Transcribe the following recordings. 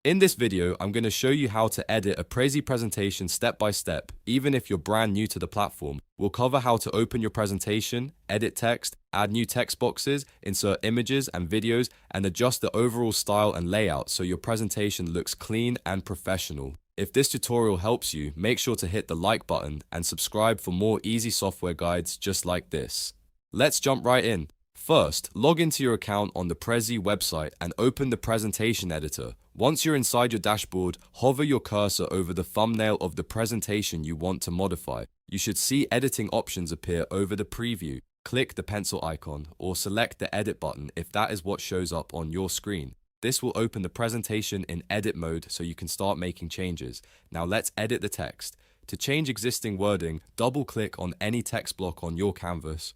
In this video, I'm going to show you how to edit a Prezi presentation step by step, even if you're brand new to the platform. We'll cover how to open your presentation, edit text, add new text boxes, insert images and videos, and adjust the overall style and layout so your presentation looks clean and professional. If this tutorial helps you, make sure to hit the like button and subscribe for more easy software guides just like this. Let's jump right in. First, log into your account on the Prezi website and open the presentation editor. Once you're inside your dashboard, hover your cursor over the thumbnail of the presentation you want to modify. You should see editing options appear over the preview. Click the pencil icon or select the edit button if that is what shows up on your screen. This will open the presentation in edit mode so you can start making changes. Now let's edit the text. To change existing wording, double-click on any text block on your canvas.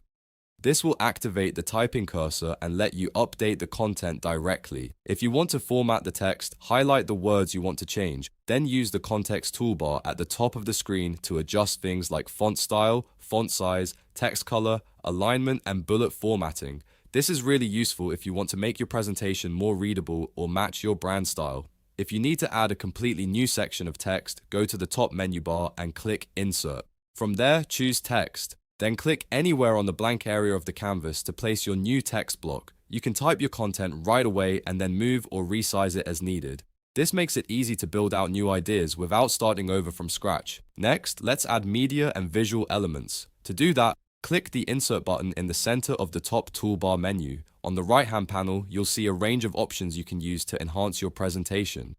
This will activate the typing cursor and let you update the content directly. If you want to format the text, highlight the words you want to change, then use the context toolbar at the top of the screen to adjust things like font style, font size, text color, alignment, and bullet formatting. This is really useful if you want to make your presentation more readable or match your brand style. If you need to add a completely new section of text, go to the top menu bar and click Insert. From there, choose Text. Then click anywhere on the blank area of the canvas to place your new text block. You can type your content right away and then move or resize it as needed. This makes it easy to build out new ideas without starting over from scratch. Next, let's add media and visual elements. To do that, click the Insert button in the center of the top toolbar menu. On the right-hand panel, you'll see a range of options you can use to enhance your presentation.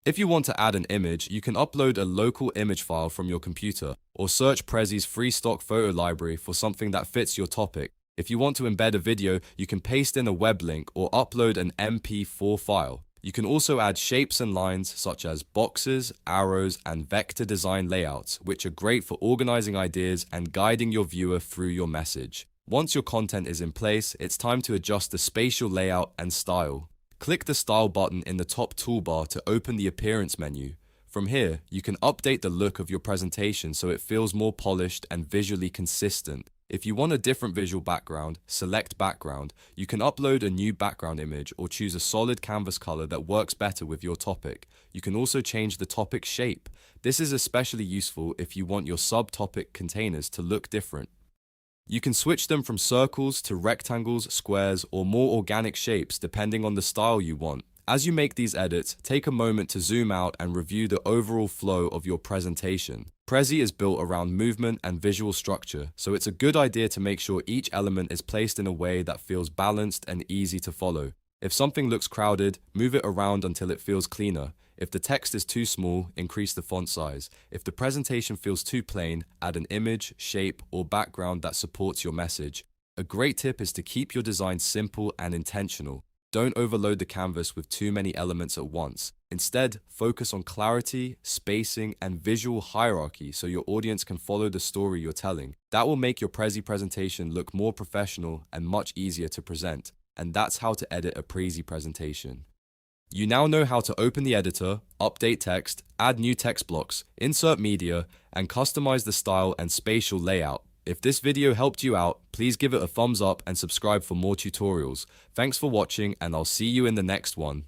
If you want to add an image, you can upload a local image file from your computer or search Prezi's free stock photo library for something that fits your topic. If you want to embed a video, you can paste in a web link or upload an MP4 file. You can also add shapes and lines such as boxes, arrows, and vector design layouts, which are great for organizing ideas and guiding your viewer through your message. Once your content is in place, it's time to adjust the spatial layout and style. Click the Style button in the top toolbar to open the Appearance menu. From here, you can update the look of your presentation so it feels more polished and visually consistent. If you want a different visual background, select Background. You can upload a new background image or choose a solid canvas color that works better with your topic. You can also change the topic shape. This is especially useful if you want your subtopic containers to look different. You can switch them from circles to rectangles, squares, or more organic shapes depending on the style you want. As you make these edits, take a moment to zoom out and review the overall flow of your presentation. Prezi is built around movement and visual structure, so it's a good idea to make sure each element is placed in a way that feels balanced and easy to follow. If something looks crowded, move it around until it feels cleaner. If the text is too small, increase the font size. If the presentation feels too plain, add an image, shape, or background that supports your message. A great tip is to keep your design simple and intentional. Don't overload the canvas with too many elements at once. Instead, focus on clarity, spacing, and visual hierarchy so your audience can follow the story you're telling. That will make your Prezi presentation look more professional and much easier to present. And that's how to edit a Prezi presentation. You now know how to open the editor, update text, add new text blocks, insert media, and customize the style and spatial layout. If this video helped you out, please give it a thumbs up and subscribe for more tutorials. Thanks for watching, and I'll see you in the next one.